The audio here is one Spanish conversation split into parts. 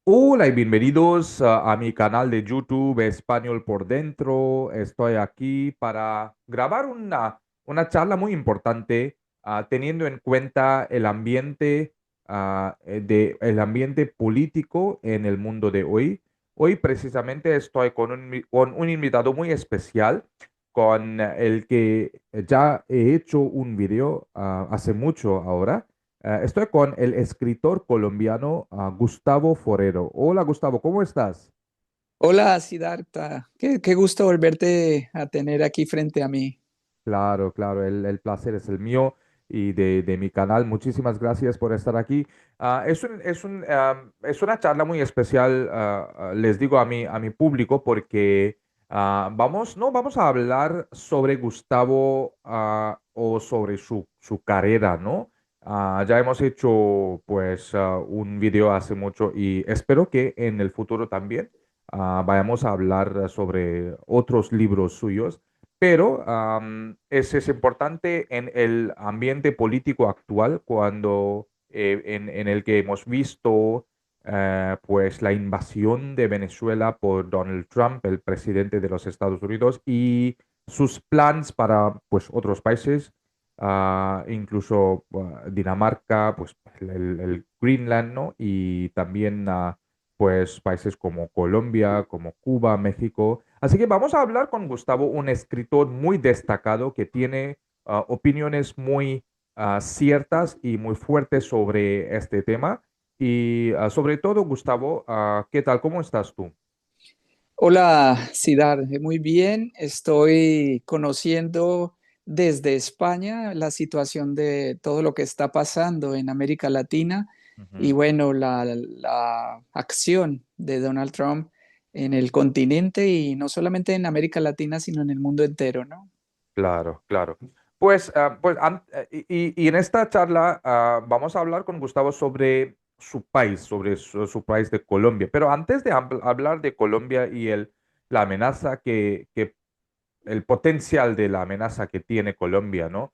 Hola y bienvenidos a mi canal de YouTube Español por Dentro. Estoy aquí para grabar una charla muy importante, teniendo en cuenta el ambiente, el ambiente político en el mundo de hoy. Hoy precisamente estoy con un invitado muy especial, con el que ya he hecho un video hace mucho ahora. Estoy con el escritor colombiano Gustavo Forero. Hola Gustavo, ¿cómo estás? Hola, Siddhartha. Qué gusto volverte a tener aquí frente a mí. Claro, claro, el placer es el mío y de mi canal. Muchísimas gracias por estar aquí. Es una charla muy especial, les digo a mi público, porque no vamos a hablar sobre Gustavo o sobre su carrera, ¿no? Ya hemos hecho pues un video hace mucho y espero que en el futuro también vayamos a hablar sobre otros libros suyos, pero es importante en el ambiente político actual, cuando en el que hemos visto pues la invasión de Venezuela por Donald Trump, el presidente de los Estados Unidos, y sus planes para pues otros países, incluso Dinamarca, pues el Greenland, ¿no? Y también pues países como Colombia, como Cuba, México. Así que vamos a hablar con Gustavo, un escritor muy destacado que tiene opiniones muy ciertas y muy fuertes sobre este tema. Y sobre todo, Gustavo, ¿qué tal? ¿Cómo estás tú? Hola, Siddhartha. Muy bien. Estoy conociendo desde España la situación de todo lo que está pasando en América Latina y Ujú. bueno, la acción de Donald Trump en el continente y no solamente en América Latina, sino en el mundo entero, ¿no? Claro, claro. Pues, y en esta charla vamos a hablar con Gustavo sobre su país, sobre su país de Colombia. Pero antes de hablar de Colombia y la amenaza el potencial de la amenaza que tiene Colombia, ¿no?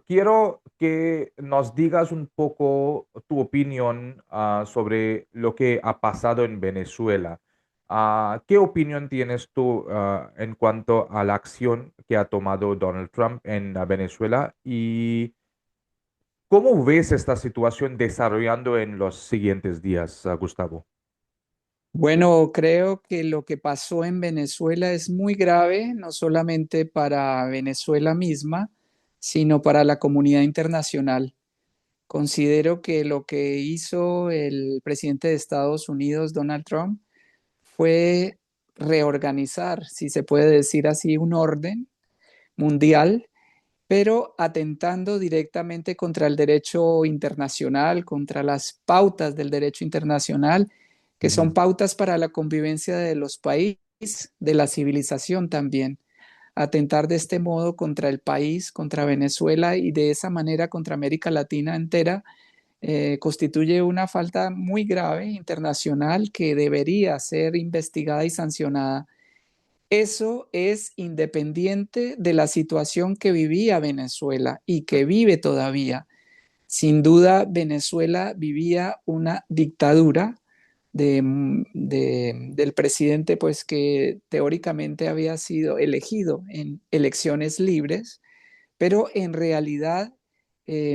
Quiero que nos digas un poco tu opinión sobre lo que ha pasado en Venezuela. ¿Qué opinión tienes tú en cuanto a la acción que ha tomado Donald Trump en Venezuela, y cómo ves esta situación desarrollando en los siguientes días, Gustavo? Bueno, creo que lo que pasó en Venezuela es muy grave, no solamente para Venezuela misma, sino para la comunidad internacional. Considero que lo que hizo el presidente de Estados Unidos, Donald Trump, fue reorganizar, si se puede decir así, un orden mundial, pero atentando directamente contra el derecho internacional, contra las pautas del derecho internacional, que son Ujú. pautas para la convivencia de los países, de la civilización también. Atentar de este modo contra el país, contra Venezuela y de esa manera contra América Latina entera, constituye una falta muy grave internacional que debería ser investigada y sancionada. Eso es independiente de la situación que vivía Venezuela y que vive todavía. Sin duda, Venezuela vivía una dictadura del presidente, pues que teóricamente había sido elegido en elecciones libres, pero en realidad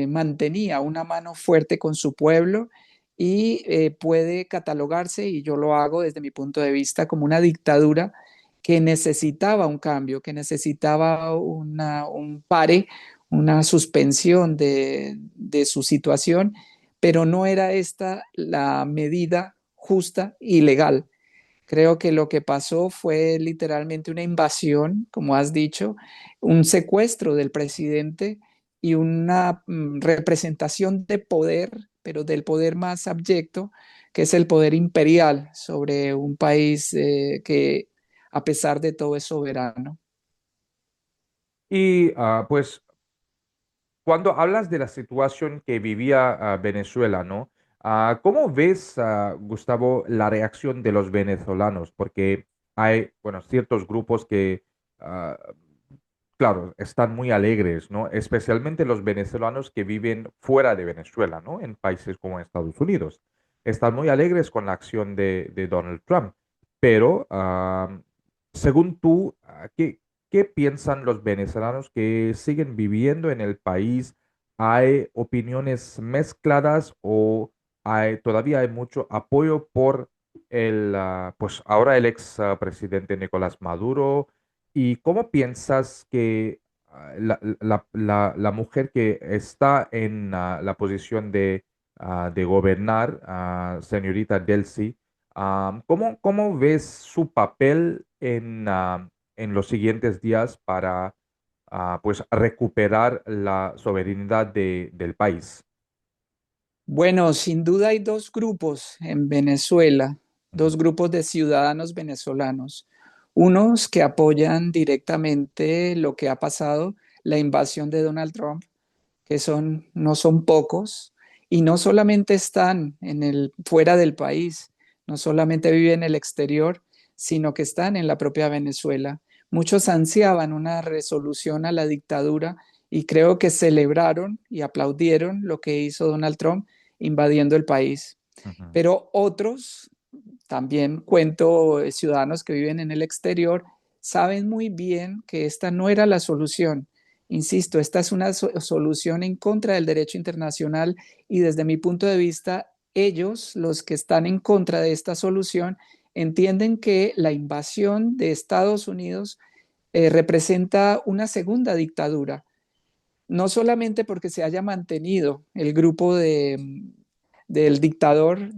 mantenía una mano fuerte con su pueblo y puede catalogarse, y yo lo hago desde mi punto de vista, como una dictadura que necesitaba un cambio, que necesitaba un pare, una suspensión de su situación, pero no era esta la medida justa y legal. Creo que lo que pasó fue literalmente una invasión, como has dicho, un secuestro del presidente y una representación de poder, pero del poder más abyecto, que es el poder imperial sobre un país que a pesar de todo es soberano. Y pues cuando hablas de la situación que vivía Venezuela, ¿no? ¿Cómo ves, Gustavo, la reacción de los venezolanos? Porque hay, bueno, ciertos grupos que, ah, claro, están muy alegres, ¿no? Especialmente los venezolanos que viven fuera de Venezuela, ¿no? En países como Estados Unidos. están muy alegres con la acción de Donald Trump. Pero, según tú, ¿qué piensan los venezolanos que siguen viviendo en el país? ¿Hay opiniones mezcladas o todavía hay mucho apoyo por pues ahora el ex presidente Nicolás Maduro? ¿Y cómo piensas que la mujer que está en la posición de gobernar, señorita Delcy, cómo ves su papel en los siguientes días para pues recuperar la soberanía del país? Bueno, sin duda hay dos grupos en Venezuela, Ujú, dos grupos de ciudadanos venezolanos. Unos que apoyan directamente lo que ha pasado, la invasión de Donald Trump, que no son pocos, y no solamente están fuera del país, no solamente viven en el exterior, sino que están en la propia Venezuela. Muchos ansiaban una resolución a la dictadura y creo que celebraron y aplaudieron lo que hizo Donald Trump invadiendo el país. ujú, Pero otros, también cuento ciudadanos que viven en el exterior, saben muy bien que esta no era la solución. Insisto, esta es una solución en contra del derecho internacional y desde mi punto de vista, ellos, los que están en contra de esta solución, entienden que la invasión de Estados Unidos representa una segunda dictadura, no solamente porque se haya mantenido el grupo del dictador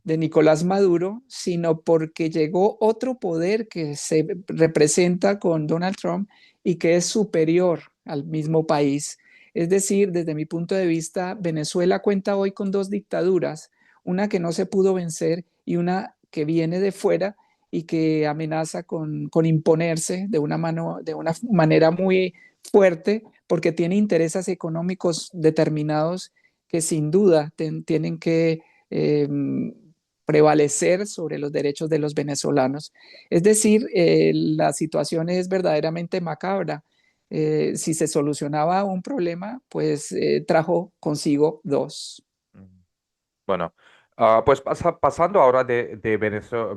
de Nicolás Maduro, sino porque llegó otro poder que se representa con Donald Trump y que es superior al mismo país. Es decir, desde mi punto de vista, Venezuela cuenta hoy con dos dictaduras, una que no se pudo vencer y una que viene de fuera y que amenaza con imponerse de una manera muy fuerte porque tiene intereses económicos determinados que sin duda tienen que eh, prevalecer sobre los derechos de los venezolanos. Es decir, la situación es verdaderamente macabra. Si se solucionaba un problema, pues trajo consigo dos. ujú. Bueno, pues pasando ahora de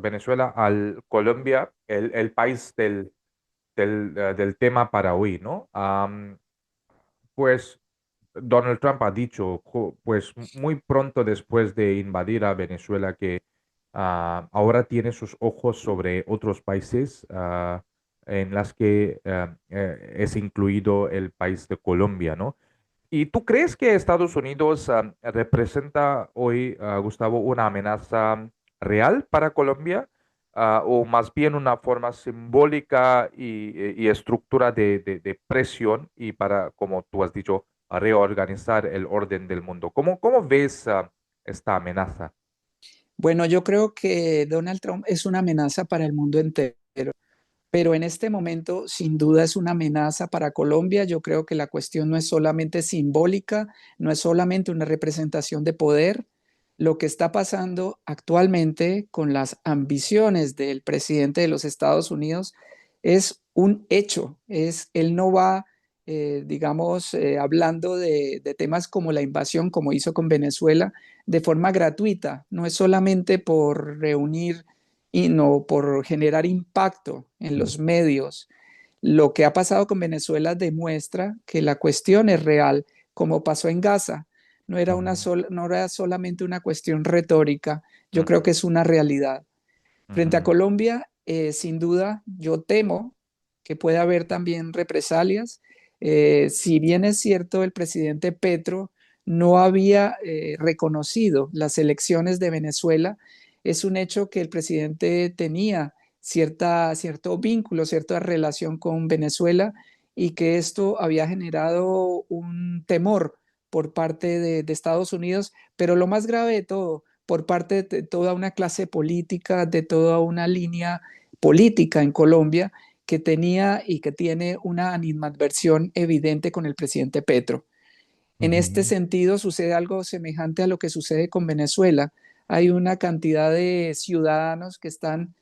Venezuela al Colombia, el país del tema para hoy, ¿no? Pues Donald Trump ha dicho, pues muy pronto después de invadir a Venezuela, que ahora tiene sus ojos sobre otros países, en las que es incluido el país de Colombia, ¿no? ¿Y tú crees que Estados Unidos representa hoy, Gustavo, una amenaza real para Colombia? ¿O más bien una forma simbólica y estructura de presión y para, como tú has dicho, a reorganizar el orden del mundo? ¿Cómo ves esta amenaza? Bueno, yo creo que Donald Trump es una amenaza para el mundo entero, pero en este momento sin duda es una amenaza para Colombia. Yo creo que la cuestión no es solamente simbólica, no es solamente una representación de poder. Lo que está pasando actualmente con las ambiciones del presidente de los Estados Unidos es un hecho. Él no va, digamos, hablando de temas como la invasión, como hizo con Venezuela, de forma gratuita. No es solamente por reunir y no por generar impacto en los medios. Lo que ha pasado con Venezuela demuestra que la cuestión es real, como pasó en Gaza. Ujú, No era solamente una cuestión retórica, yo creo ujú, que es una realidad. Frente a ujú, Colombia, sin duda, yo temo que pueda haber también represalias. Si bien es cierto, el presidente Petro no había reconocido las elecciones de Venezuela, es un hecho que el presidente tenía cierto vínculo, cierta relación con Venezuela y que esto había generado un temor por parte de Estados Unidos, pero lo más grave de todo, por parte de toda una clase política, de toda una línea política en Colombia que tenía y que tiene una animadversión evidente con el presidente Petro. En este ujú, sentido, sucede algo semejante a lo que sucede con Venezuela. Hay una cantidad de ciudadanos que están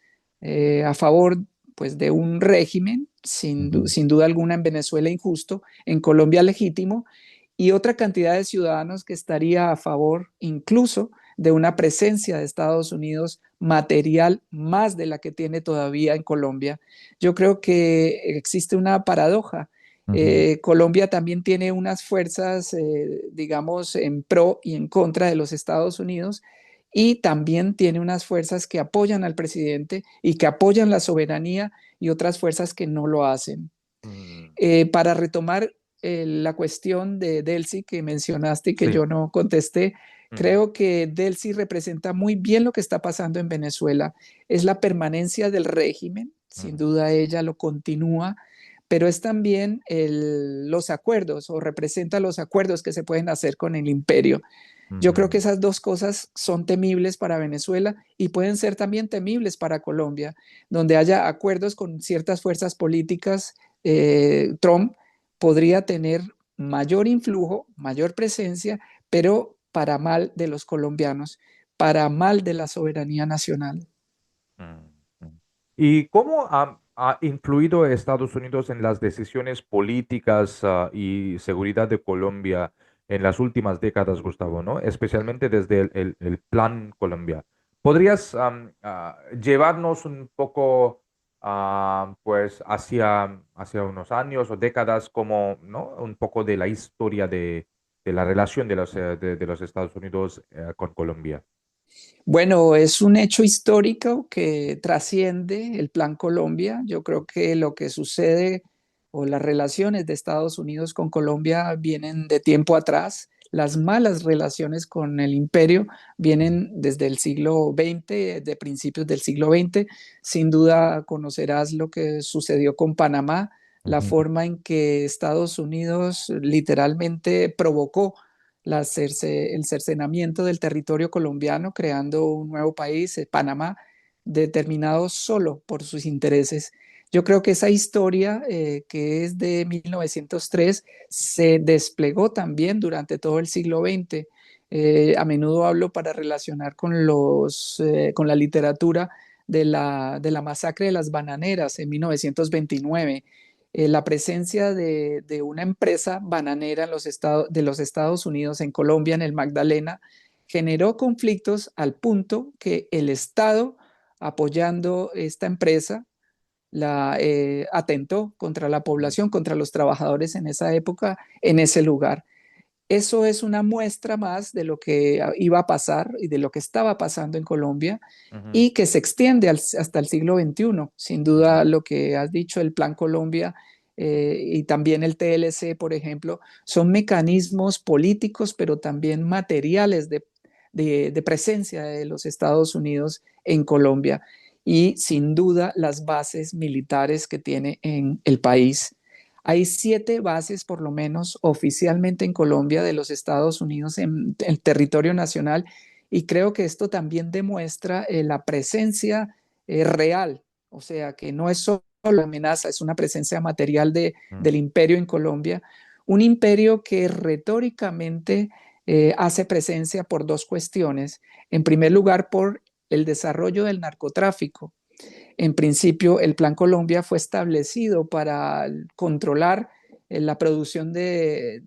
a favor pues, de un régimen, ujú, sin duda alguna en Venezuela injusto, en Colombia legítimo, y otra cantidad de ciudadanos que estaría a favor incluso de una presencia de Estados Unidos material más de la que tiene todavía en Colombia. Yo creo que existe una paradoja. Ujú, Colombia también tiene unas fuerzas, digamos, en pro y en contra de los Estados Unidos, y también tiene unas fuerzas que apoyan al presidente y que apoyan la soberanía, y otras fuerzas que no lo hacen. mm, Para retomar la cuestión de Delcy que mencionaste y que sí. yo no contesté, Ujú, creo que Delcy representa muy bien lo que está pasando en Venezuela. Es la permanencia del régimen, sin ujú, duda ella lo continúa, pero es también los acuerdos, o representa los acuerdos que se pueden hacer con el imperio. Yo creo que ujú, esas dos cosas son temibles para Venezuela y pueden ser también temibles para Colombia, donde haya acuerdos con ciertas fuerzas políticas. Trump podría tener mayor influjo, mayor presencia, pero para mal de los colombianos, para mal de la soberanía nacional. mm, mm. ¿Y cómo ha influido Estados Unidos en las decisiones políticas, y seguridad de Colombia en las últimas décadas, Gustavo, ¿no? Especialmente desde el Plan Colombia. ¿Podrías llevarnos un poco, pues, hacia unos años o décadas como, ¿no? Un poco de la historia de la relación de los Estados Unidos, con Colombia? Bueno, es un hecho histórico que trasciende el Plan Colombia. Yo creo que lo que sucede o las relaciones de Estados Unidos con Colombia vienen de tiempo atrás. Las malas relaciones con el imperio vienen desde el siglo XX, de principios del siglo XX. Sin duda conocerás lo que sucedió con Panamá, la Ujú, forma en que Estados Unidos literalmente provocó el cercenamiento del territorio colombiano, creando un nuevo país, Panamá, determinado solo por sus intereses. Yo creo que esa historia, que es de 1903, se desplegó también durante todo el siglo XX. A menudo hablo para relacionar con la literatura de la masacre de las bananeras en 1929. La presencia de una empresa bananera en de los Estados Unidos, en Colombia, en el Magdalena, generó conflictos al punto que el Estado, apoyando esta empresa, atentó contra la población, contra los trabajadores en esa época, en ese lugar. Eso es una muestra más de lo que iba a pasar y de lo que estaba pasando en Colombia, ujú, y que se extiende hasta el siglo XXI. Sin duda, ujú, lo que has dicho, el Plan Colombia, y también el TLC, por ejemplo, son mecanismos políticos, pero también materiales de presencia de los Estados Unidos en Colombia, y sin duda las bases militares que tiene en el país. Hay 7 bases, por lo menos, oficialmente en Colombia de los Estados Unidos en el territorio nacional, y creo que esto también demuestra la presencia real, o sea, que no es solo amenaza, es una presencia material ujú, del imperio en Colombia, un imperio que retóricamente hace presencia por dos cuestiones. En primer lugar, por el desarrollo del narcotráfico. En principio, el Plan Colombia fue establecido para controlar la producción de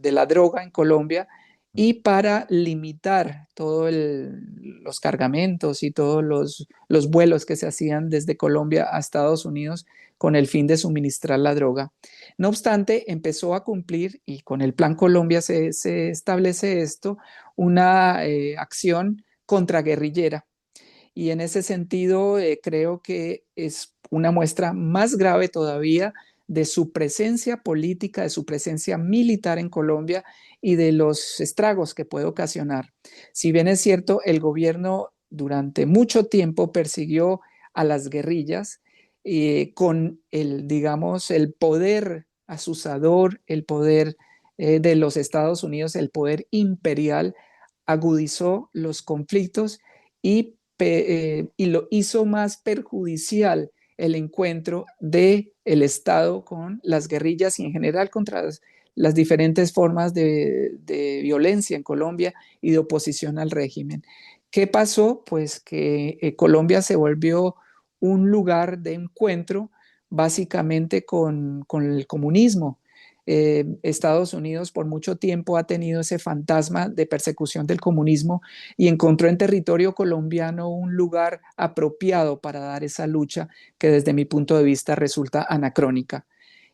la droga en Colombia, y para limitar todos los cargamentos y todos los vuelos que se hacían desde Colombia a Estados Unidos con el fin de suministrar la droga. No obstante, empezó a cumplir, y con el Plan Colombia se establece esto, una acción contraguerrillera, y en ese sentido, creo que es una muestra más grave todavía de su presencia política, de su presencia militar en Colombia y de los estragos que puede ocasionar. Si bien es cierto, el gobierno durante mucho tiempo persiguió a las guerrillas, con digamos, el poder asusador, el poder de los Estados Unidos, el poder imperial, agudizó los conflictos, y lo hizo más perjudicial el encuentro del Estado con las guerrillas y en general contra las diferentes formas de violencia en Colombia y de oposición al régimen. ¿Qué pasó? Pues que Colombia se volvió un lugar de encuentro básicamente con el comunismo. Estados Unidos por mucho tiempo ha tenido ese fantasma de persecución del comunismo y encontró en territorio colombiano un lugar apropiado para dar esa lucha que desde mi punto de vista resulta anacrónica.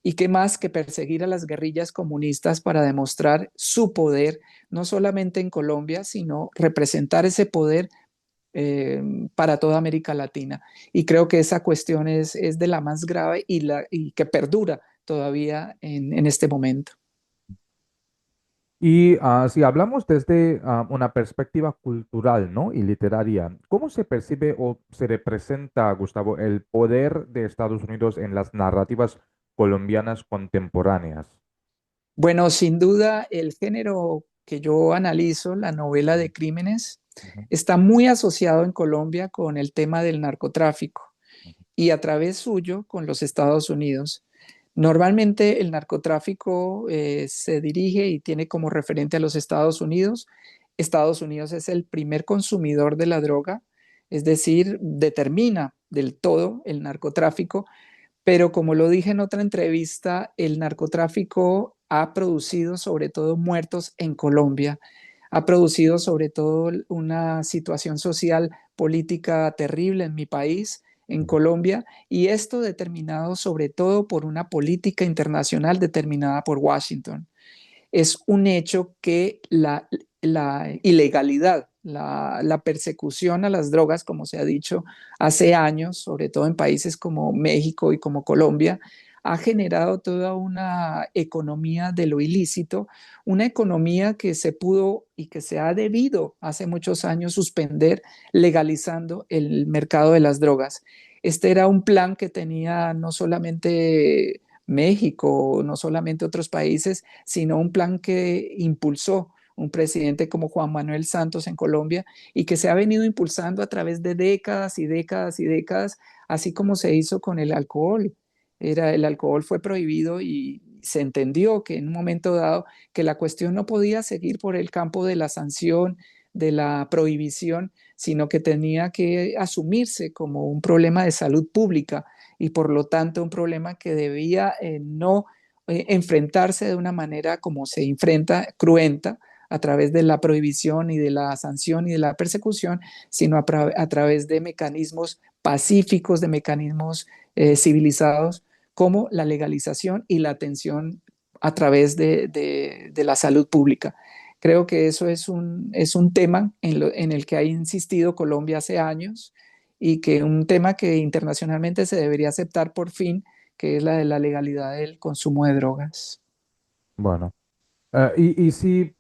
¿Y qué más que perseguir a las guerrillas comunistas para demostrar su poder, no solamente en Colombia, sino representar ese poder eh, para toda América Latina? Y creo que esa cuestión es de la más grave y que perdura todavía en este momento. Y si hablamos desde una perspectiva cultural, ¿no? Y literaria, ¿cómo se percibe o se representa, Gustavo, el poder de Estados Unidos en las narrativas colombianas contemporáneas? Bueno, sin duda, el género que yo analizo, la novela Ujú, de crímenes, ujú, está muy asociado en Colombia con el tema del narcotráfico ujú, y a través suyo con los Estados Unidos. Normalmente el narcotráfico se dirige y tiene como referente a los Estados Unidos. Estados Unidos es el primer consumidor de la droga, es decir, determina del todo el narcotráfico, pero como lo dije en otra entrevista, el narcotráfico ha producido sobre todo muertos en Colombia, ha producido sobre todo una situación social, política terrible en mi país, en ujú. Colombia, y esto determinado sobre todo por una política internacional determinada por Washington. Es un hecho que la ilegalidad, la persecución a las drogas, como se ha dicho hace años, sobre todo en países como México y como Colombia, ha generado toda una economía de lo ilícito, una economía que se pudo y que se ha debido hace muchos años suspender legalizando el mercado de las drogas. Este era un plan que tenía no solamente México, no solamente otros países, sino un plan que impulsó un presidente como Juan Manuel Santos en Colombia y que se ha venido impulsando a través de décadas y décadas y décadas, así como se hizo con el alcohol. El alcohol fue prohibido y se entendió que en un momento dado que la cuestión no podía seguir por el campo de la sanción, de la prohibición, sino que tenía que asumirse como un problema de salud pública y por lo tanto un problema que debía no enfrentarse de una manera como se enfrenta, cruenta, a través de la prohibición y de la sanción y de la persecución, sino a través de mecanismos pacíficos, de mecanismos civilizados, como la legalización y la atención a través de la salud pública. Creo que eso es un tema en el que ha insistido Colombia hace años y que un tema que internacionalmente se debería aceptar por fin, que es la de la legalidad del consumo de drogas. Bueno, y si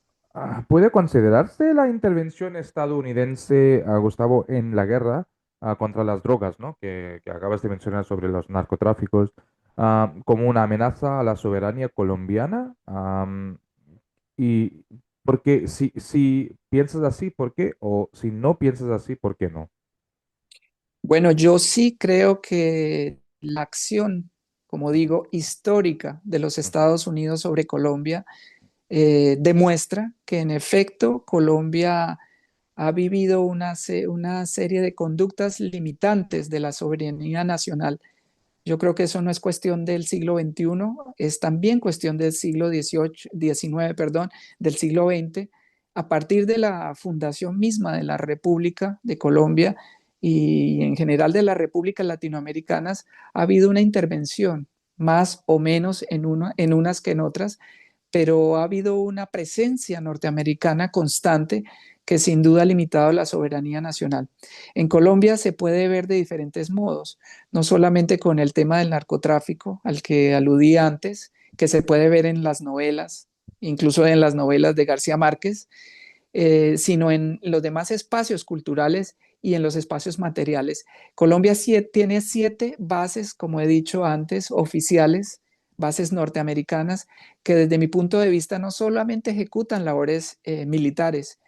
puede considerarse la intervención estadounidense, Gustavo, en la guerra contra las drogas, ¿no? Que acabas de mencionar sobre los narcotráficos, como una amenaza a la soberanía colombiana. Y porque si piensas así, ¿por qué? O si no piensas así, ¿por qué no? Bueno, yo sí creo que la acción, como Ujú, digo, histórica de los ujú, Estados Unidos sobre Colombia demuestra que en efecto Colombia ha vivido una serie de conductas limitantes de la soberanía nacional. Yo creo que eso no es cuestión del siglo XXI, es también cuestión del siglo XVIII, XIX, perdón, del siglo XX. A partir de la fundación misma de la República de Colombia y en general de las repúblicas latinoamericanas, ha habido una intervención, más o menos en unas que en otras, pero ha habido una presencia norteamericana constante que sin duda ha limitado la soberanía nacional. En Colombia se puede ver de diferentes modos, no solamente con el tema del narcotráfico al que aludí antes, que se puede ver en las novelas, incluso en las novelas de García Márquez, sino en los demás espacios culturales y en los espacios materiales. Colombia tiene 7 bases, como he dicho antes, oficiales, bases norteamericanas, que desde mi punto de vista no solamente ejecutan labores militares,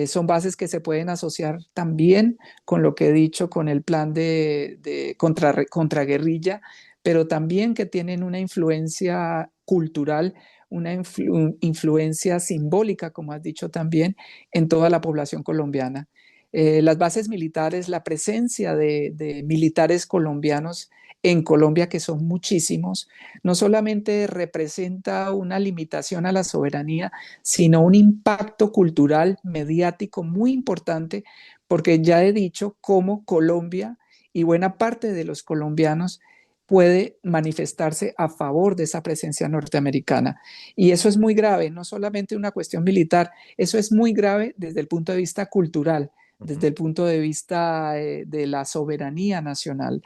son bases que se pueden asociar también con lo que he dicho, con el plan de contraguerrilla, pero también que tienen una influencia cultural, una influencia simbólica, como has dicho también, en toda la población colombiana. Las bases militares, la presencia de militares colombianos en Colombia, que son muchísimos, no solamente representa una limitación a la soberanía, sino un impacto cultural, mediático muy importante, porque ya he dicho cómo Colombia y buena parte de los colombianos puede manifestarse a favor de esa presencia norteamericana. Y eso es muy grave, no solamente una cuestión militar, eso es muy grave desde el punto de vista cultural, desde Ujú. el punto de vista de la soberanía nacional.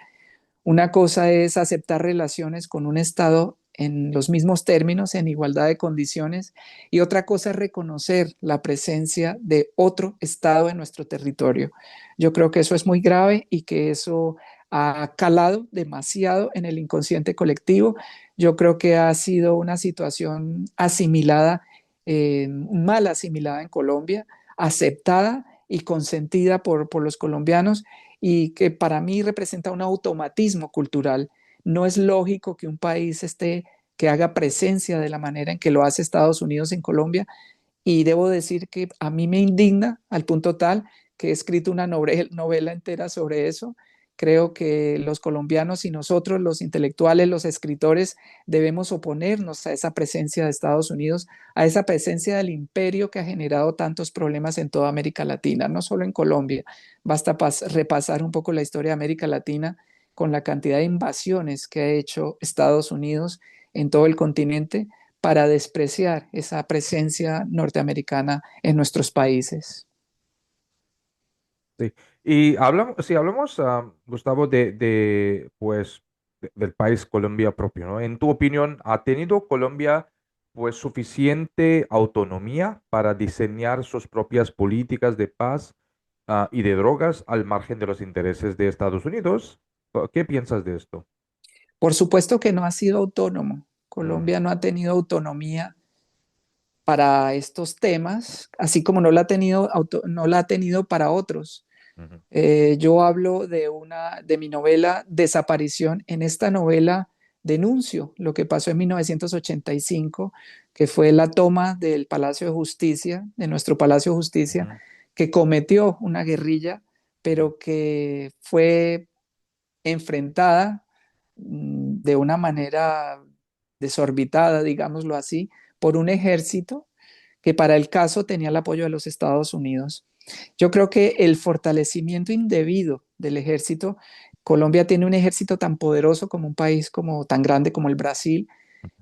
Una cosa es aceptar relaciones con un Estado en los mismos términos, en igualdad de condiciones, y otra cosa es reconocer la presencia de otro Estado en nuestro territorio. Yo creo que eso es muy grave y que eso ha calado demasiado en el inconsciente colectivo. Yo creo que ha sido una situación asimilada, mal asimilada en Colombia, aceptada y consentida por los colombianos y que para mí representa un automatismo cultural. No es lógico que un país que haga presencia de la manera en que lo hace Estados Unidos en Colombia, y debo decir que a mí me indigna al punto tal que he escrito una novela entera sobre eso. Creo que los colombianos y nosotros, los intelectuales, los escritores, debemos oponernos a esa presencia de Estados Unidos, a esa presencia del imperio que ha generado tantos problemas en toda América Latina, no solo en Colombia. Basta repasar un poco la historia de América Latina con la cantidad de invasiones que ha hecho Estados Unidos en todo el continente para despreciar esa presencia norteamericana en nuestros países. Sí. Y hablamos, si hablamos, Gustavo, pues, del país Colombia propio, ¿no? En tu opinión, ¿ha tenido Colombia, pues, suficiente autonomía para diseñar sus propias políticas de paz, y de drogas al margen de los intereses de Estados Unidos? ¿Qué piensas de esto? Por supuesto que no ha sido autónomo. Mm, Colombia no ha tenido autonomía para estos temas, así como no la ha tenido, no la ha tenido para otros. ujú, Yo hablo de mi novela Desaparición. En esta novela denuncio lo que pasó en 1985, que fue la toma del Palacio de Justicia, de nuestro Palacio de Justicia, ujú, que cometió una guerrilla, ujú, pero que fue enfrentada de una manera desorbitada, digámoslo así, por un ejército que para el caso tenía el apoyo de los Estados Unidos. Yo creo que el fortalecimiento indebido del ejército, Colombia tiene un ejército tan poderoso como un país como tan grande como el Brasil,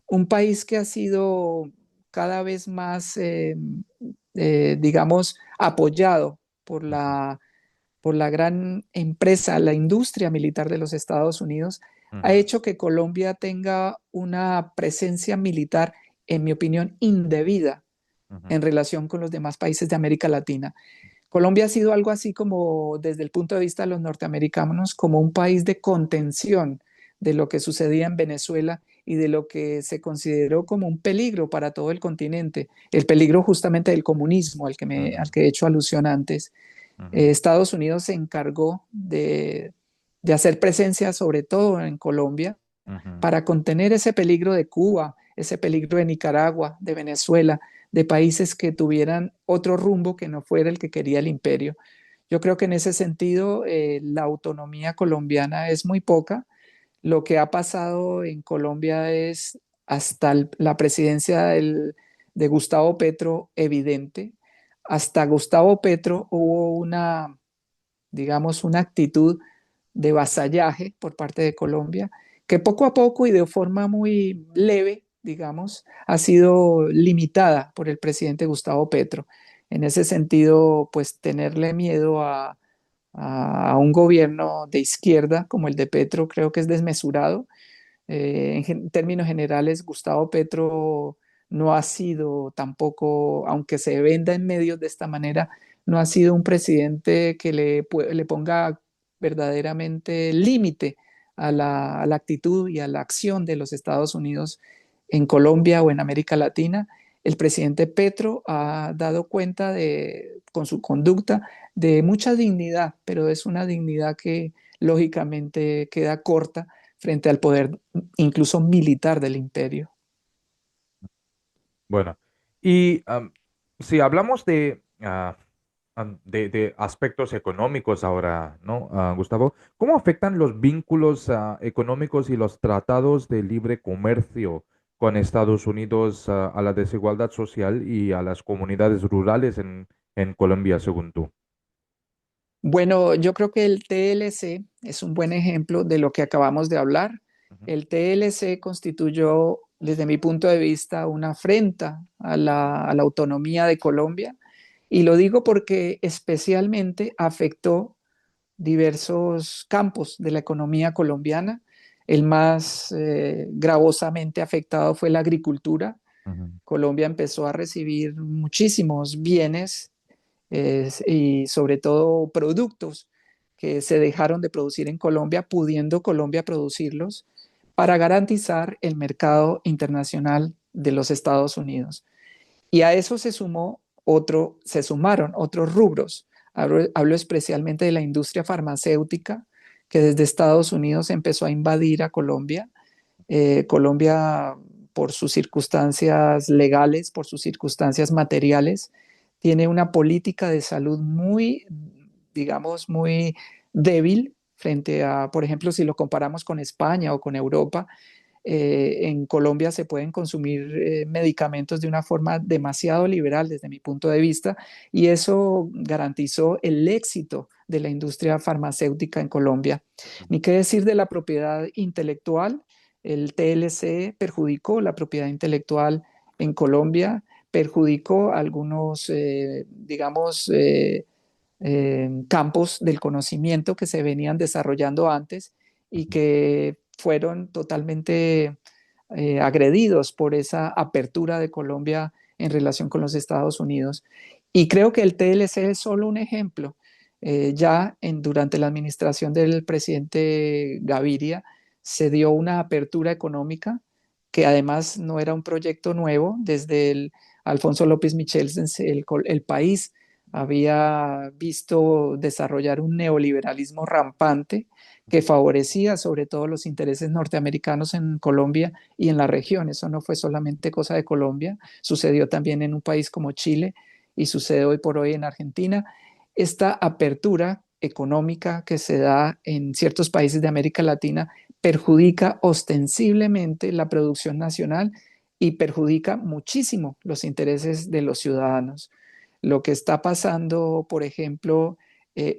un país que ha sido cada vez más, digamos, apoyado ujú, por la gran empresa, la industria militar de los Estados Unidos, ha ujú, hecho que Colombia tenga una presencia militar, en mi opinión, indebida ujú, en relación con los demás países de América Latina. Colombia ha sido algo así como, desde el punto de vista de los norteamericanos, como un país de contención de lo que sucedía en Venezuela y de lo que se consideró como un peligro para todo el continente, el peligro justamente del comunismo al ujú, que he hecho alusión antes. ujú, Estados Unidos se encargó de hacer presencia sobre todo en Colombia ujú, para contener ese peligro de Cuba, ese peligro de Nicaragua, de Venezuela, de países que tuvieran otro rumbo que no fuera el que quería el imperio. Yo creo que en ese sentido la autonomía colombiana es muy poca. Lo que ha pasado en Colombia es hasta la presidencia de Gustavo Petro evidente. Hasta Gustavo Petro hubo una, digamos, una actitud de vasallaje por parte de Colombia, que poco a poco y de forma muy leve, digamos, ha sido limitada por el presidente Gustavo Petro. En ese sentido, pues tenerle miedo a un gobierno de izquierda como el de Petro creo que es desmesurado. En términos generales, Gustavo Petro no ha sido tampoco, aunque se venda en medios de esta manera, no ha sido un presidente que le ponga verdaderamente límite a la actitud y a la acción de los Estados Unidos en Colombia o en América Latina. El presidente Petro ha dado cuenta con su conducta de mucha dignidad, pero es una dignidad que lógicamente queda corta frente al poder incluso militar del imperio. bueno, y si hablamos de aspectos económicos ahora, ¿no, Gustavo? ¿Cómo afectan los vínculos económicos y los tratados de libre comercio con Estados Unidos a la desigualdad social y a las comunidades rurales en Colombia, según tú? Bueno, yo creo que el TLC es un buen ejemplo de lo que acabamos de hablar. Ujú, El TLC constituyó, desde mi punto de vista, una afrenta a la autonomía de Colombia. Y lo digo porque especialmente afectó diversos campos de la economía colombiana. El más gravosamente afectado fue la agricultura. ujú, Colombia empezó a recibir muchísimos bienes y sobre todo productos que se dejaron de producir en Colombia, pudiendo Colombia producirlos para garantizar el mercado internacional de los Estados Unidos. Y a eso se sumaron otros rubros. Hablo especialmente de la industria farmacéutica, que desde Estados Unidos empezó a invadir a Colombia. Colombia, por sus circunstancias legales, por sus circunstancias materiales, tiene una política de salud muy, digamos, muy débil frente a, por ejemplo, si lo comparamos con España o con Europa. En Colombia se pueden consumir medicamentos de una forma demasiado liberal desde mi punto de vista, y eso garantizó el éxito de la industria farmacéutica en Colombia. Ni qué decir de la propiedad intelectual. El TLC perjudicó la propiedad intelectual en Colombia, perjudicó algunos, digamos, campos del conocimiento que se venían desarrollando antes y ujú, que fueron totalmente agredidos por esa apertura de Colombia en relación con los Estados Unidos. Y creo que el TLC es solo un ejemplo. Durante la administración del presidente Gaviria se dio una apertura económica que además no era un proyecto nuevo. Desde el Alfonso López Michel, el país había visto desarrollar un neoliberalismo rampante que favorecía sobre todo los intereses norteamericanos en Colombia y en la región. Eso no fue solamente cosa de Colombia, sucedió también en un país como Chile y sucede hoy por hoy en Argentina. Esta apertura económica que se da en ciertos países de América Latina perjudica ostensiblemente la producción nacional y perjudica muchísimo los intereses de los ciudadanos. Lo que está pasando, por ejemplo,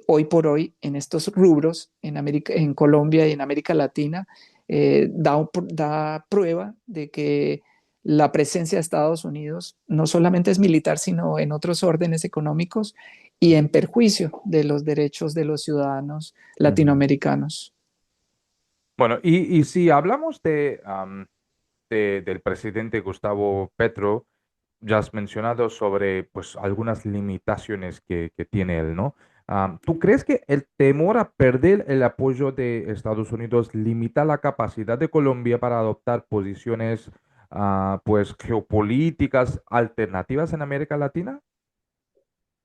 hoy por hoy en estos rubros en Colombia y en América Latina, da prueba de que la presencia de Estados Unidos no solamente es militar, sino en otros órdenes económicos y en perjuicio de los derechos de los ciudadanos ujú. latinoamericanos. Bueno, y si hablamos del presidente Gustavo Petro, ya has mencionado sobre pues algunas limitaciones que tiene él, ¿no? ¿Tú crees que el temor a perder el apoyo de Estados Unidos limita la capacidad de Colombia para adoptar posiciones pues geopolíticas alternativas en América Latina?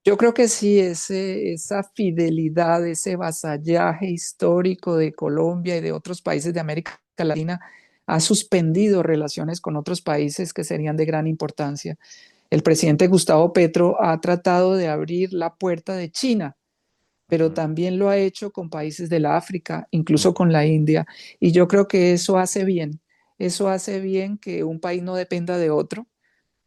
Yo creo que sí, esa fidelidad, ese vasallaje histórico de Colombia y de otros países de América Latina ha suspendido relaciones con otros países que serían de gran importancia. El presidente Gustavo Petro ha tratado de abrir la puerta de China, pero Ujú, también lo ha hecho con países de la África, incluso ujú, con la India. Y yo creo que eso hace bien que un país no dependa de otro,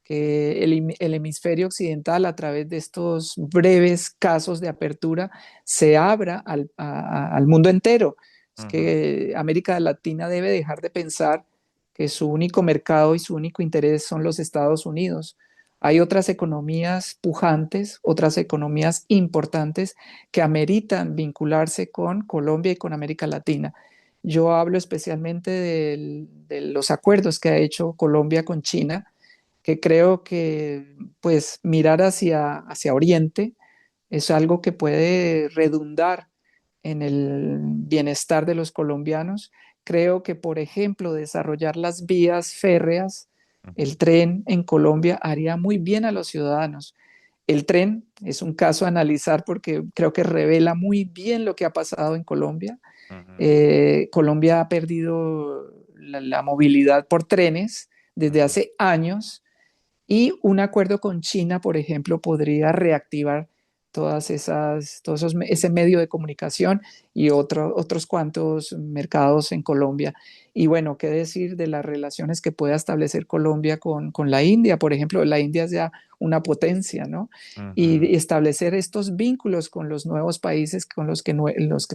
que el hemisferio occidental a través de estos breves casos de apertura se abra al mundo entero. Es ujú, que América Latina debe dejar de pensar que su único mercado y su único interés son los Estados Unidos. Hay otras economías pujantes, otras economías importantes que ameritan vincularse con Colombia y con América Latina. Yo hablo especialmente de los acuerdos que ha hecho Colombia con China, que creo que pues mirar hacia Oriente es algo que puede redundar en el bienestar de los colombianos. Creo que, por ejemplo, desarrollar las vías férreas, ujú, el tren en Colombia haría muy bien a los ciudadanos. El tren es un caso a analizar porque creo que revela muy bien lo que ha pasado en Colombia. ujú, Colombia ha perdido la movilidad por trenes desde ujú, hace años y un acuerdo con China, por ejemplo, podría reactivar ese medio de comunicación y otros cuantos mercados en Colombia. Y bueno, qué decir de las relaciones que pueda establecer Colombia con la India. Por ejemplo, la India es ya una potencia, ¿no? Y Ujú, establecer estos vínculos con los nuevos países, con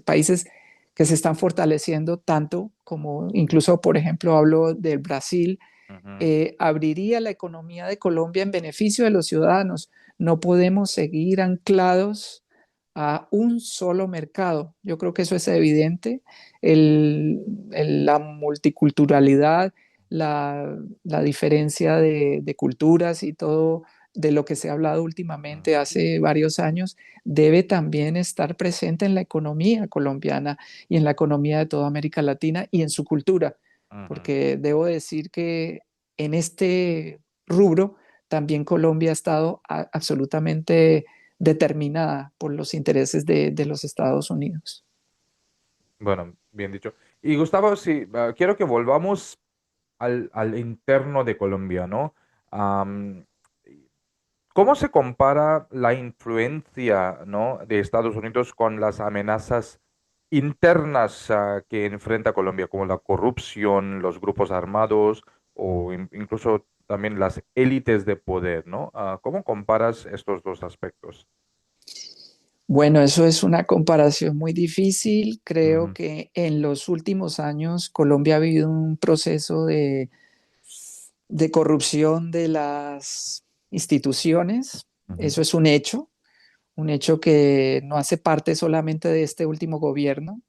países que se están fortaleciendo tanto como incluso, por ejemplo, hablo del Brasil, ujú, abriría la economía de Colombia en beneficio de los ciudadanos. No podemos seguir anclados a un solo mercado. Yo creo que eso es evidente. La multiculturalidad, la diferencia de culturas y todo de lo que se ha hablado últimamente ujú, hace varios años, debe también estar presente en la economía colombiana y en la economía de toda América Latina y en su cultura, ujú. porque debo decir que en este rubro también Colombia ha estado absolutamente determinada por los intereses de los Estados Unidos. Bueno, bien dicho. Y Gustavo, sí, quiero que volvamos al interno de Colombia, ¿no? Am, ¿Cómo se compara la influencia, ¿no?, de Estados Unidos con las amenazas internas que enfrenta Colombia, como la corrupción, los grupos armados o incluso también las élites de poder, ¿no? ¿Cómo comparas estos dos aspectos? Bueno, eso es una comparación muy difícil. Creo Ujú, que en los últimos años Colombia ha vivido un proceso de corrupción de las instituciones. ujú, Eso es un hecho que no hace parte solamente de este último gobierno.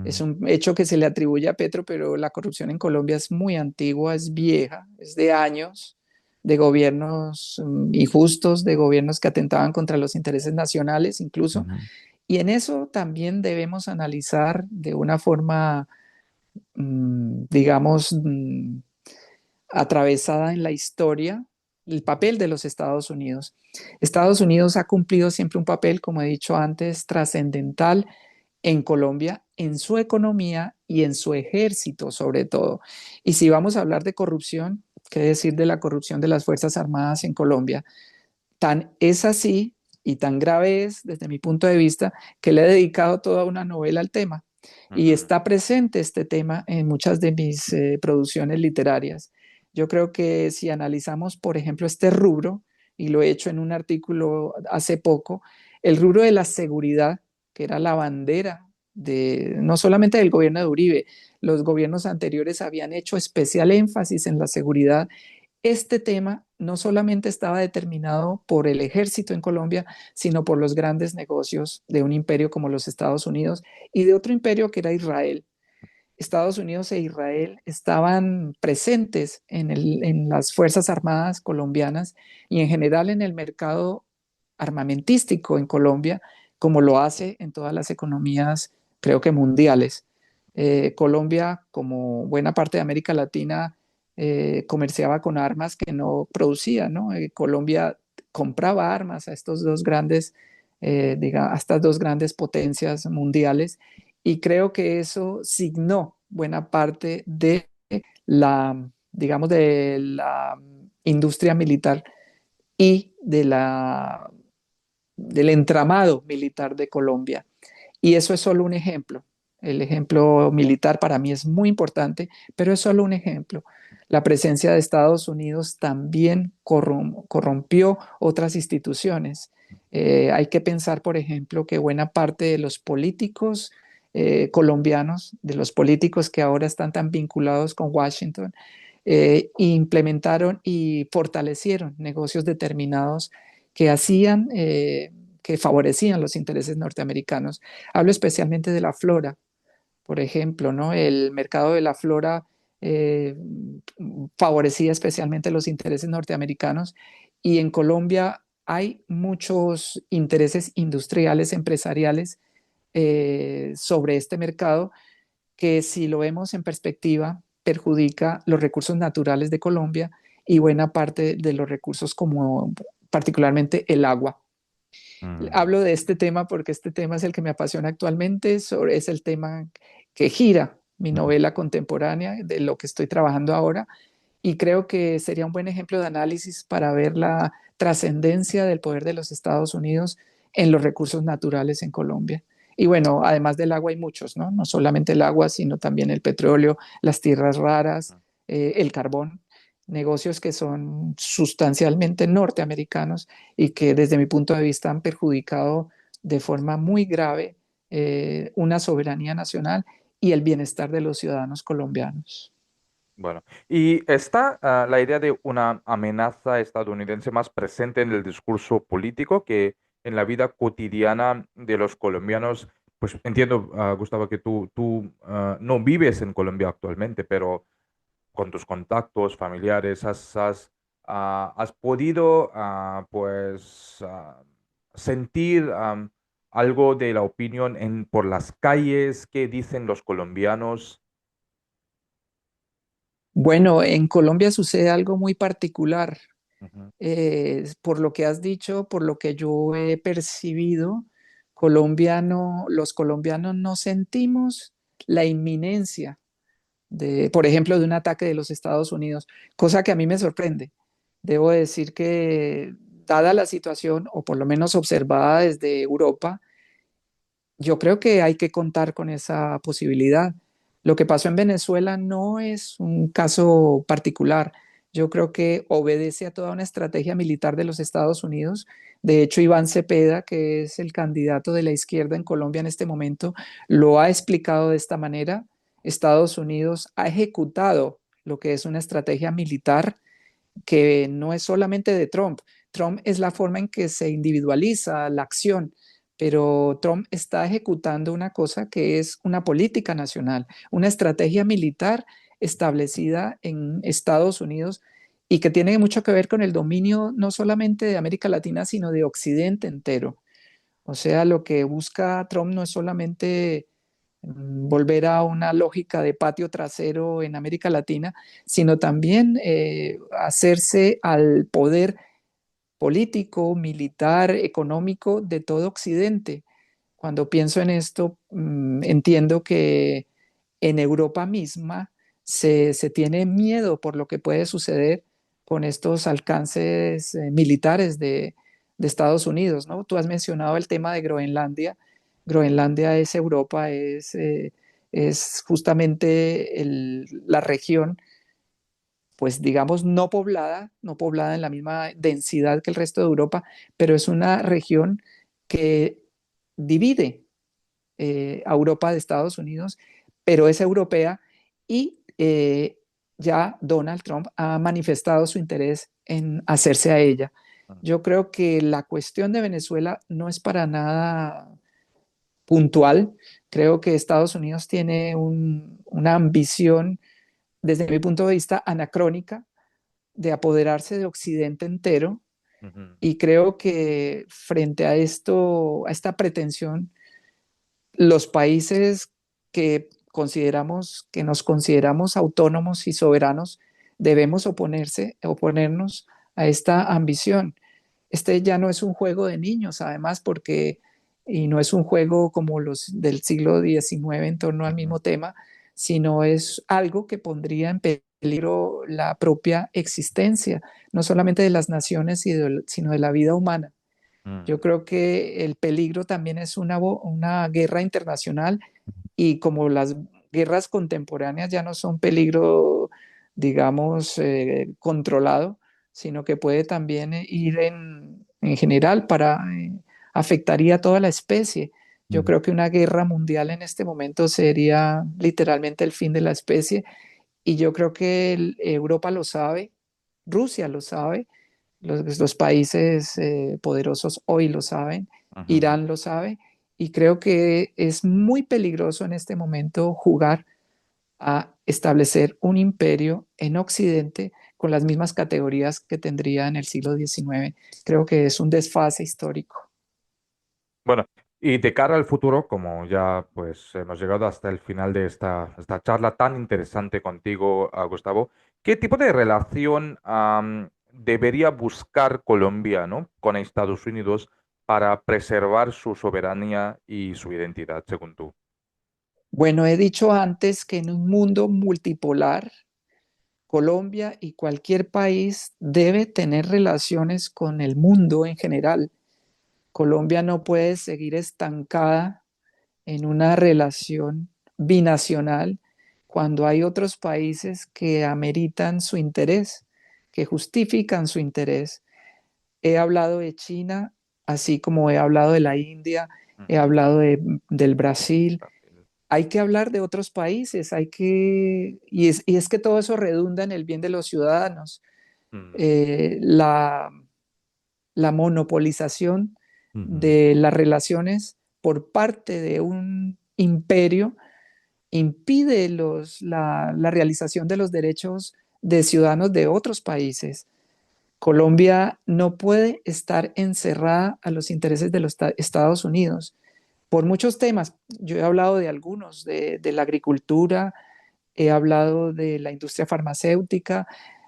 Es ujú, un hecho que se le atribuye a Petro, pero la corrupción en Colombia es muy antigua, es vieja, es de años, de gobiernos injustos, de gobiernos que atentaban contra los intereses nacionales incluso. ujú, Y en eso también debemos analizar de una forma, digamos, atravesada en la historia, el papel de los Estados Unidos. Estados Unidos ha cumplido siempre un papel, como he dicho antes, trascendental en Colombia, en su economía y en su ejército sobre todo. Y si vamos a hablar de corrupción, ¿qué decir de la corrupción de las Fuerzas Armadas en Colombia? Tan es así y tan grave es, desde mi punto de vista, que le he dedicado toda una novela al tema. Y ujú, está presente este tema en muchas de mis producciones literarias. Yo creo que si analizamos, por ejemplo, este rubro, y lo he hecho en un artículo hace poco, el rubro de la seguridad, que era la bandera de no solamente del gobierno de Uribe, los gobiernos anteriores habían hecho especial énfasis en la seguridad. Este tema no solamente estaba determinado por el ejército en Colombia, sino por los grandes negocios de un imperio como los Estados Unidos y de otro imperio que era Israel. Estados Unidos e Israel estaban presentes en las Fuerzas Armadas colombianas y en general en el mercado armamentístico en Colombia, como lo hace en todas las economías, creo que mundiales. Colombia, como buena parte de América Latina, comerciaba con armas que no producía, ¿no? Colombia compraba armas a estos dos grandes, a estas dos grandes potencias mundiales y creo que eso signó buena parte de digamos, de la industria militar y del entramado militar de Colombia. Y eso es solo un ejemplo. El ejemplo militar para mí es muy importante, pero es solo un ejemplo. La presencia de Estados Unidos también corrompió otras instituciones. Hay que pensar, por ejemplo, que buena parte de los políticos colombianos, de los políticos que ahora están tan vinculados con Washington, implementaron y fortalecieron negocios determinados que hacían, que favorecían los intereses norteamericanos. Hablo especialmente de la flora, por ejemplo, ¿no? El mercado de la flora eh, favorecía especialmente los intereses norteamericanos y en Colombia hay muchos intereses industriales, empresariales sobre este mercado que si lo vemos en perspectiva perjudica los recursos naturales de Colombia y buena parte de los recursos como particularmente el agua. ujú, Hablo de este tema porque este tema es el que me apasiona actualmente, es el tema que gira mi ujú. novela contemporánea, de lo que estoy trabajando ahora, y creo que sería un buen ejemplo de análisis para ver la trascendencia del poder de los Estados Unidos en los recursos naturales en Colombia. Y bueno, además del agua hay muchos, ¿no? No solamente el agua, sino también el petróleo, las tierras raras, el carbón, negocios que son sustancialmente norteamericanos y que desde mi punto de vista han perjudicado de forma muy grave una soberanía nacional y el bienestar de los ciudadanos colombianos. Bueno, y está la idea de una amenaza estadounidense más presente en el discurso político que en la vida cotidiana de los colombianos. Pues entiendo, Gustavo, que tú no vives en Colombia actualmente, pero con tus contactos familiares has podido sentir algo de la opinión por las calles, qué dicen los colombianos. Bueno, en Colombia sucede algo muy particular. Ujú, Por lo que has dicho, por lo que yo he percibido, los colombianos no sentimos la inminencia de, por ejemplo, de un ataque de los Estados Unidos, cosa que a mí me sorprende. Debo decir que, dada la situación, o por lo menos observada desde Europa, yo creo que hay que contar con esa posibilidad. Lo que pasó en Venezuela no es un caso particular. Yo creo que obedece a toda una estrategia militar de los Estados Unidos. De hecho, Iván Cepeda, que es el candidato de la izquierda en Colombia en este momento, lo ha explicado de esta manera. Estados Unidos ha ejecutado lo que es una estrategia militar que no es solamente de Trump. Trump es la forma en que se individualiza la acción, pero Trump está ejecutando una cosa que es una política nacional, una estrategia militar establecida en Estados Unidos y que tiene mucho que ver con el dominio no solamente de América Latina, sino de Occidente entero. O sea, lo que busca Trump no es solamente volver a una lógica de patio trasero en América Latina, sino también hacerse al poder político, militar, económico de todo Occidente. Cuando pienso en esto, entiendo que en Europa misma se tiene miedo por lo que puede suceder con estos alcances militares de Estados Unidos, ¿no? Tú has mencionado el tema de Groenlandia. Groenlandia es Europa, es justamente la región, pues digamos, no poblada en la misma densidad que el resto de Europa, pero es una región que divide a Europa de Estados Unidos, pero es europea y ya Donald Trump ha manifestado su interés en hacerse a ella. ujú, Yo creo que la cuestión de Venezuela no es para nada puntual. Creo que Estados Unidos tiene una ambición, desde mi punto de vista, anacrónica de apoderarse de Occidente entero ujú, y creo que frente a esto, a esta pretensión, los países que nos consideramos autónomos y soberanos debemos oponernos a esta ambición. Este ya no es un juego de niños, además, y no es un juego como los del siglo XIX en torno al ujú, mismo tema, sino es algo que pondría en peligro la propia existencia, no solamente de las naciones, sino de la vida humana. Yo mm, creo que el peligro también es una guerra internacional y como las guerras contemporáneas ya no son peligro, digamos, controlado, sino que puede también ir en general afectaría a toda la especie. Yo mm. creo que una guerra mundial en este momento sería literalmente el fin de la especie y yo creo que Europa lo sabe, Rusia lo sabe, los países poderosos hoy lo saben, Ujú. Irán lo sabe, y creo que es muy peligroso en este momento jugar a establecer un imperio en Occidente con las mismas categorías que tendría en el siglo XIX. Creo que es un desfase histórico. Bueno, y de cara al futuro, como ya pues hemos llegado hasta el final de esta charla tan interesante contigo, Gustavo, ¿qué tipo de relación debería buscar Colombia, ¿no?, con Estados Unidos para preservar su soberanía y su identidad, según tú? Bueno, he dicho antes que en un mundo multipolar, Colombia y cualquier país debe tener relaciones con el mundo en general, Colombia no puede seguir estancada en una relación binacional cuando hay otros países que ameritan su interés, que justifican su interés. He hablado de China, así como he hablado de la India, he Ujú. hablado del Brasil. Brasil. Hay que hablar de otros países, y es que todo eso redunda en el bien de los ciudadanos. Mm, Eh, la, la monopolización ujú, de las relaciones por parte de un imperio impide la realización de los derechos de ciudadanos de otros países. Colombia no puede estar encerrada a los intereses de los Estados Unidos por muchos temas. Yo he hablado de algunos, de la agricultura, he hablado de la industria farmacéutica,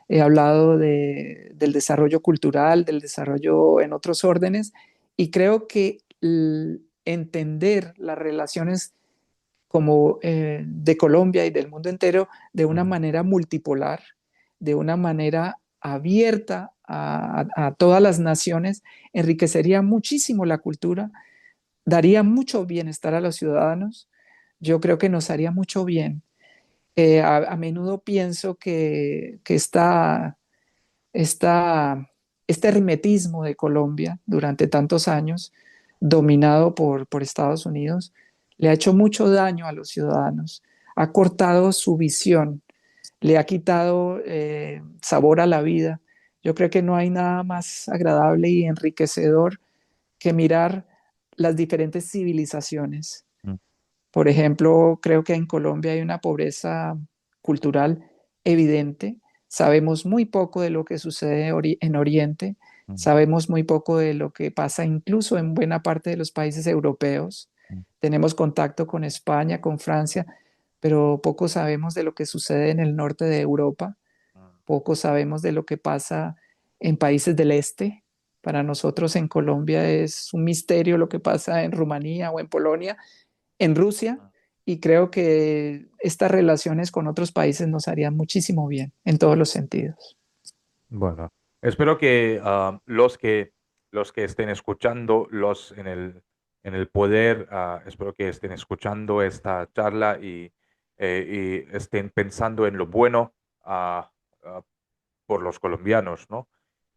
he hablado del desarrollo cultural, del desarrollo en otros órdenes, y creo que entender las relaciones como de Colombia y del mundo entero de una ujú. manera multipolar, de una manera abierta a todas las naciones, enriquecería muchísimo la cultura, daría mucho bienestar a los ciudadanos. Yo creo que nos haría mucho bien. A menudo pienso que esta, este hermetismo de Colombia durante tantos años, dominado por Estados Unidos, le ha hecho mucho daño a los ciudadanos, ha cortado su visión, le ha quitado sabor a la vida. Yo creo que no hay nada más agradable y enriquecedor que mirar las diferentes civilizaciones. Mm, Por ejemplo, creo que en Colombia hay una pobreza cultural evidente. Sabemos muy poco de lo que sucede en Oriente, mm, sabemos muy poco de lo que pasa incluso en buena parte de los países europeos. mm, Tenemos contacto con España, con Francia, pero poco sabemos de lo que sucede en el norte de Europa, mm. poco sabemos de lo que pasa en países del este. Para nosotros en Colombia es un misterio lo que pasa en Rumanía o en Polonia, en Rusia, y creo que estas relaciones con otros países nos harían muchísimo bien en todos los sentidos. Bueno, espero que los que estén escuchando, los en el poder, espero que estén escuchando esta charla y estén pensando en lo bueno ah, ah, por los colombianos, ¿no?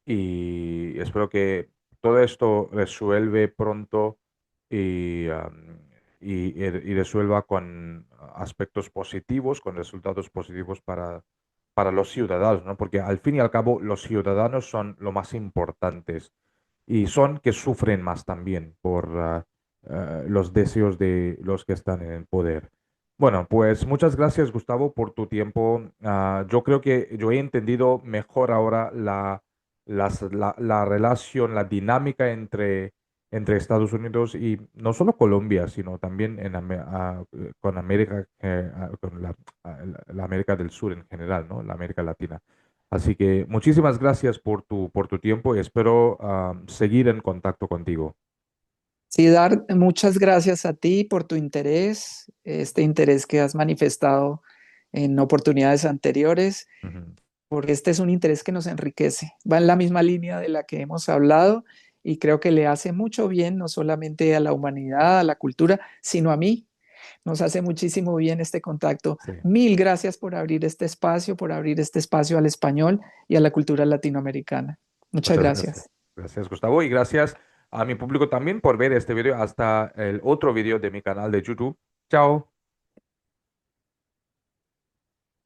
Y espero que todo esto resuelve pronto y, y resuelva con aspectos positivos, con resultados positivos para los ciudadanos, ¿no? Porque al fin y al cabo los ciudadanos son lo más importantes y son que sufren más también por los deseos de los que están en el poder. Bueno, pues muchas gracias, Gustavo, por tu tiempo. Yo creo que yo he entendido mejor ahora la relación, la dinámica entre Estados Unidos y no solo Colombia, sino también con América, con la América del Sur en general, ¿no? La América Latina. Así que muchísimas gracias por tu tiempo y espero seguir en contacto contigo. Sí, Dar, muchas gracias a ti por tu interés, este interés que has manifestado en oportunidades anteriores, Ujú. porque este es un interés que nos enriquece, va en la misma línea de la que hemos hablado y creo que le hace mucho bien no solamente a la humanidad, a la cultura, sino a mí. Nos hace muchísimo bien este contacto. Sí, Mil gracias por abrir este espacio, por abrir este espacio al español y a la cultura latinoamericana. Muchas muchas gracias. gracias. Gracias, Gustavo, y gracias a mi público también por ver este video hasta el otro video de mi canal de YouTube. Chao.